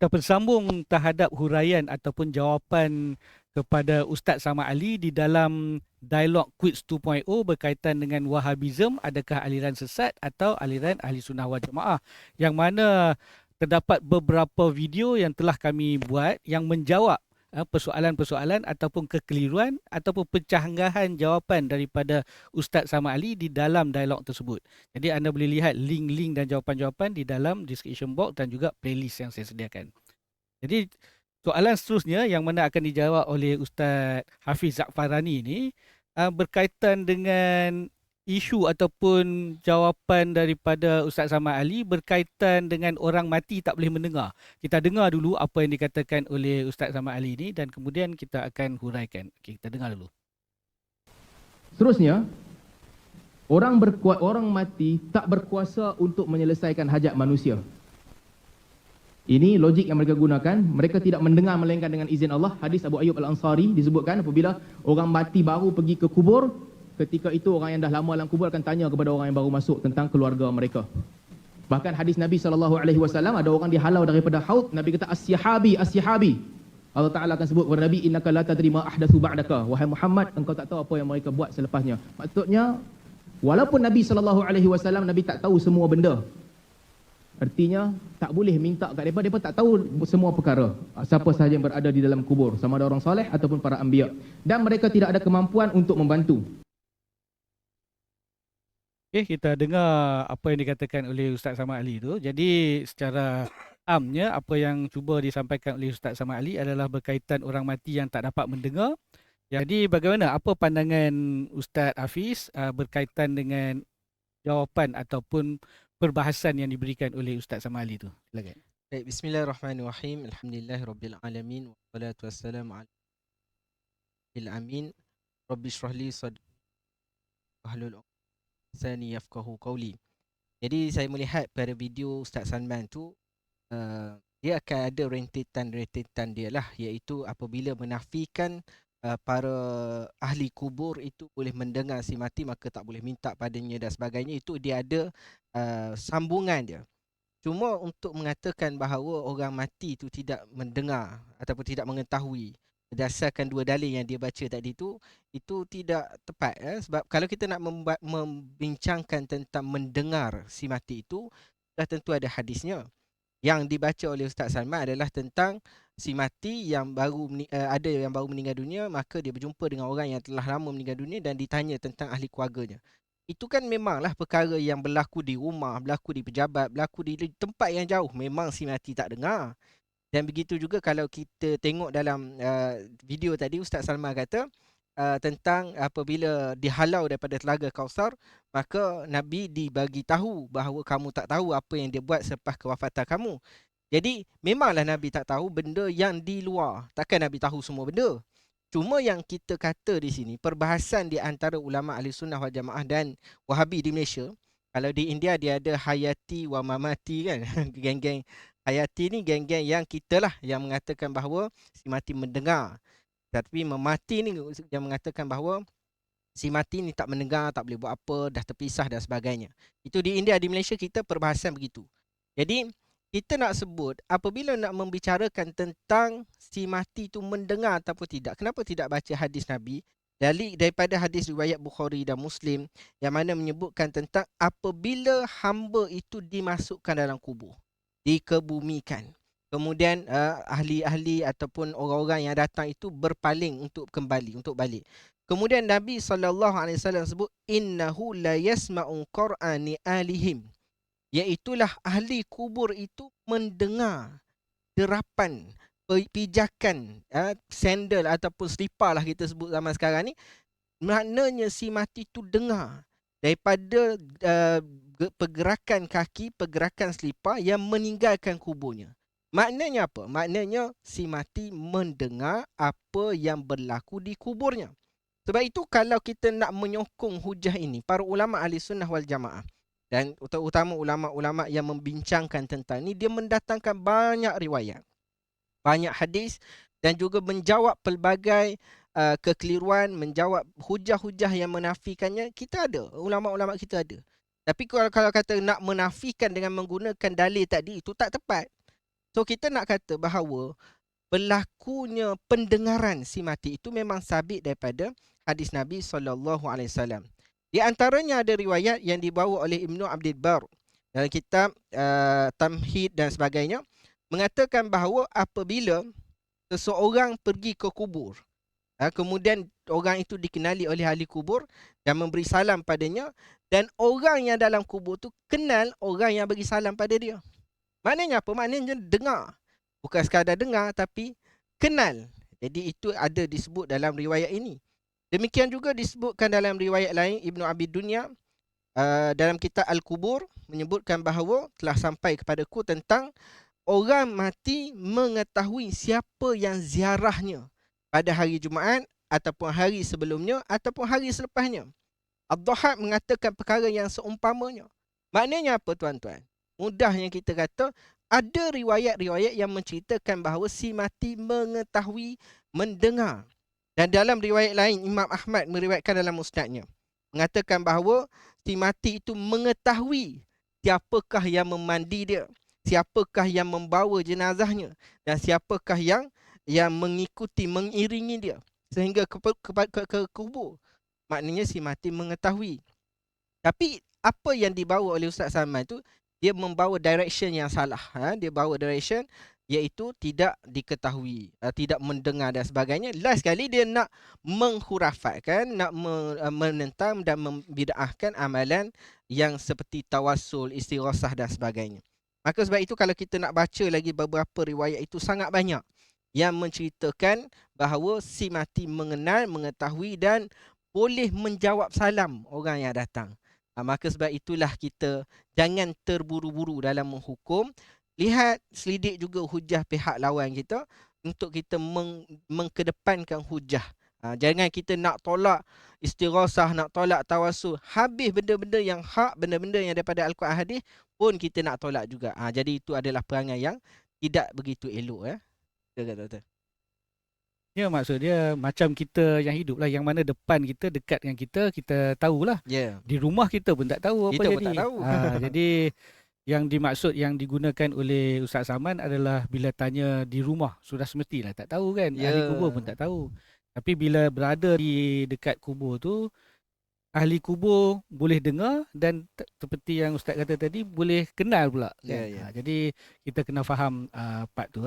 kita bersambung terhadap huraian ataupun jawapan kepada Ustaz Samad Ali di dalam Dialog Quiz 2.0 berkaitan dengan Wahabism, adakah aliran sesat atau aliran Ahli Sunnah wal Jamaah, yang mana terdapat beberapa video yang telah kami buat yang menjawab persoalan-persoalan ataupun kekeliruan ataupun pencanggahan jawapan daripada Ustaz Samad Ali di dalam dialog tersebut. Jadi anda boleh lihat link-link dan jawapan-jawapan di dalam description box dan juga playlist yang saya sediakan. Jadi soalan seterusnya yang mana akan dijawab oleh Ustaz Hafiz Za'farani ini berkaitan dengan isu ataupun jawapan daripada Ustaz Samad Ali berkaitan dengan orang mati tak boleh mendengar. Kita dengar dulu apa yang dikatakan oleh Ustaz Samad Ali ini dan kemudian kita akan huraikan. Okey, kita dengar dulu. Seterusnya, orang mati tak berkuasa untuk menyelesaikan hajat manusia. Ini logik yang mereka gunakan. Mereka tidak mendengar melainkan dengan izin Allah. Hadis Abu Ayyub Al-Ansari disebutkan apabila orang mati baru pergi ke kubur, ketika itu orang yang dah lama dalam kubur akan tanya kepada orang yang baru masuk tentang keluarga mereka. Bahkan hadis Nabi SAW, ada orang dihalau daripada haud, Nabi kata as-sihabi, as-sihabi. Allah Ta'ala akan sebut kepada Nabi, innaka la tadri ma ahdathu ba'daka. Wahai Muhammad, engkau tak tahu apa yang mereka buat selepasnya. Maksudnya, walaupun Nabi SAW, Nabi tak tahu semua benda. Artinya, tak boleh minta kat mereka tak tahu semua perkara. Siapa sahaja yang berada di dalam kubur, sama ada orang soleh ataupun para anbiya. Dan mereka tidak ada kemampuan untuk membantu. Okey, kita dengar apa yang dikatakan oleh Ustaz Samad Ali tu. Jadi secara amnya apa yang cuba disampaikan oleh Ustaz Samad Ali adalah berkaitan orang mati yang tak dapat mendengar. Jadi bagaimana, apa pandangan Ustaz Hafiz berkaitan dengan jawapan ataupun perbahasan yang diberikan oleh Ustaz Samad Ali tu? Silakan. Baik, bismillahirrahmanirrahim. Alhamdulillahirabbil alamin wassalatu wassalamu ala al amin. Rabbi shrah li sadri wahlul 'uqdatam min lisani yafqahu qawli. Jadi saya melihat pada video Ustaz Salman tu dia akan ada rentetan dia lah, iaitu apabila menafikan para ahli kubur itu boleh mendengar si mati, maka tak boleh minta padanya dan sebagainya. Itu dia ada sambungan dia. Cuma untuk mengatakan bahawa orang mati itu tidak mendengar ataupun tidak mengetahui berdasarkan dua dalil yang dia baca tadi itu tidak tepat. Sebab kalau kita nak membincangkan tentang mendengar si mati itu, dah tentu ada hadisnya. Yang dibaca oleh Ustaz Salman adalah tentang si mati yang baru ada yang baru meninggal dunia, maka dia berjumpa dengan orang yang telah lama meninggal dunia dan ditanya tentang ahli keluarganya. Itu kan memanglah perkara yang berlaku di rumah, berlaku di pejabat, berlaku di tempat yang jauh. Memang si mati tak dengar. Dan begitu juga kalau kita tengok dalam video tadi, Ustaz Salman kata tentang apabila dihalau daripada telaga Kausar, maka Nabi dibagi tahu bahawa kamu tak tahu apa yang dia buat selepas kewafatan kamu. Jadi memanglah Nabi tak tahu benda yang di luar. Takkan Nabi tahu semua benda. Cuma yang kita kata di sini, perbahasan di antara ulama Ahli Sunnah wal Jamaah dan Wahabi di Malaysia. Kalau di India dia ada Hayati wa Mamati kan. Geng-geng Hayati ni geng-geng yang kita lah yang mengatakan bahawa si mati mendengar. Tapi memati ni yang mengatakan bahawa si mati ni tak mendengar, tak boleh buat apa, dah terpisah dan sebagainya. Itu di India. Di Malaysia kita perbahasan begitu. Jadi kita nak sebut apabila nak membicarakan tentang si mati tu mendengar ataupun tidak, kenapa tidak baca hadis Nabi daripada hadis riwayat Bukhari dan Muslim yang mana menyebutkan tentang apabila hamba itu dimasukkan dalam kubur, dikebumikan. Kemudian ahli-ahli ataupun orang-orang yang datang itu berpaling untuk kembali, untuk balik. Kemudian Nabi SAW sebut, innahu la yasma'u qur'ani alihim. Iaitulah ahli kubur itu mendengar derapan, pijakan, sandal ataupun selipar lah kita sebut zaman sekarang ni. Maknanya si mati itu dengar daripada pergerakan kaki, pergerakan selipar yang meninggalkan kuburnya. Maknanya apa? Maknanya si mati mendengar apa yang berlaku di kuburnya. Sebab itu kalau kita nak menyokong hujah ini, para ulama Ahli Sunnah wal Jamaah dan terutama ulama-ulama yang membincangkan tentang ini, dia mendatangkan banyak riwayat, banyak hadis dan juga menjawab pelbagai kekeliruan, menjawab hujah-hujah yang menafikannya. Kita ada, ulama-ulama kita ada. Tapi kalau kata nak menafikan dengan menggunakan dalil tadi, itu tak tepat. So kita nak kata bahawa berlakunya pendengaran si mati itu memang sabit daripada hadis Nabi SAW. Di antaranya ada riwayat yang dibawa oleh Ibnu Abdul Bar dalam kitab Tamhid dan sebagainya, mengatakan bahawa apabila seseorang pergi ke kubur, kemudian orang itu dikenali oleh ahli kubur dan memberi salam padanya, dan orang yang dalam kubur tu kenal orang yang beri salam pada dia. Maknanya apa? Maknanya dengar. Bukan sekadar dengar tapi kenal. Jadi itu ada disebut dalam riwayat ini. Demikian juga disebutkan dalam riwayat lain Ibnu Abi Dunya dalam kitab Al-Kubur menyebutkan bahawa telah sampai kepadaku tentang orang mati mengetahui siapa yang ziarahnya pada hari Jumaat ataupun hari sebelumnya ataupun hari selepasnya. Ad-Dhahhak mengatakan perkara yang seumpamanya. Maknanya apa tuan-tuan? Mudahnya kita kata ada riwayat-riwayat yang menceritakan bahawa si mati mengetahui, mendengar. Dan dalam riwayat lain Imam Ahmad meriwayatkan dalam musnadnya mengatakan bahawa si mati itu mengetahui siapakah yang memandi dia, siapakah yang membawa jenazahnya dan siapakah yang mengikuti, mengiringi dia sehingga ke kubur. Maknanya si mati mengetahui. Tapi apa yang dibawa oleh Ustaz Salman itu, dia membawa direction yang salah. Dia bawa direction iaitu tidak diketahui, tidak mendengar dan sebagainya. Last sekali dia nak menghurafatkan, nak menentang dan membid'ahkan amalan yang seperti tawassul, istighasah dan sebagainya. Maka sebab itu kalau kita nak baca lagi beberapa riwayat itu sangat banyak yang menceritakan bahawa si mati mengenal, mengetahui dan boleh menjawab salam orang yang datang. Maka sebab itulah kita jangan terburu-buru dalam menghukum. Lihat, selidik juga hujah pihak lawan kita untuk kita mengkedepankan hujah. Jangan kita nak tolak istighasah, nak tolak tawassul. Habis benda-benda yang hak, benda-benda yang daripada Al-Quran hadis pun kita nak tolak juga. Jadi itu adalah perangai yang tidak begitu elok. Betul. Ya, maksud dia macam kita yang hidup lah, yang mana depan kita, dekat dengan kita tahulah. Yeah. Di rumah kita pun tak tahu apa Kita jadi. pun tak tahu. Jadi yang dimaksud yang digunakan oleh Ustaz Salman adalah bila tanya di rumah, sudah semestilah tak tahu kan. Ya. Ahli kubur pun tak tahu. Tapi bila berada di dekat kubur tu, ahli kubur boleh dengar dan seperti yang Ustaz kata tadi, boleh kenal pula. Ya, Kan? ya. Jadi kita kena faham part tu.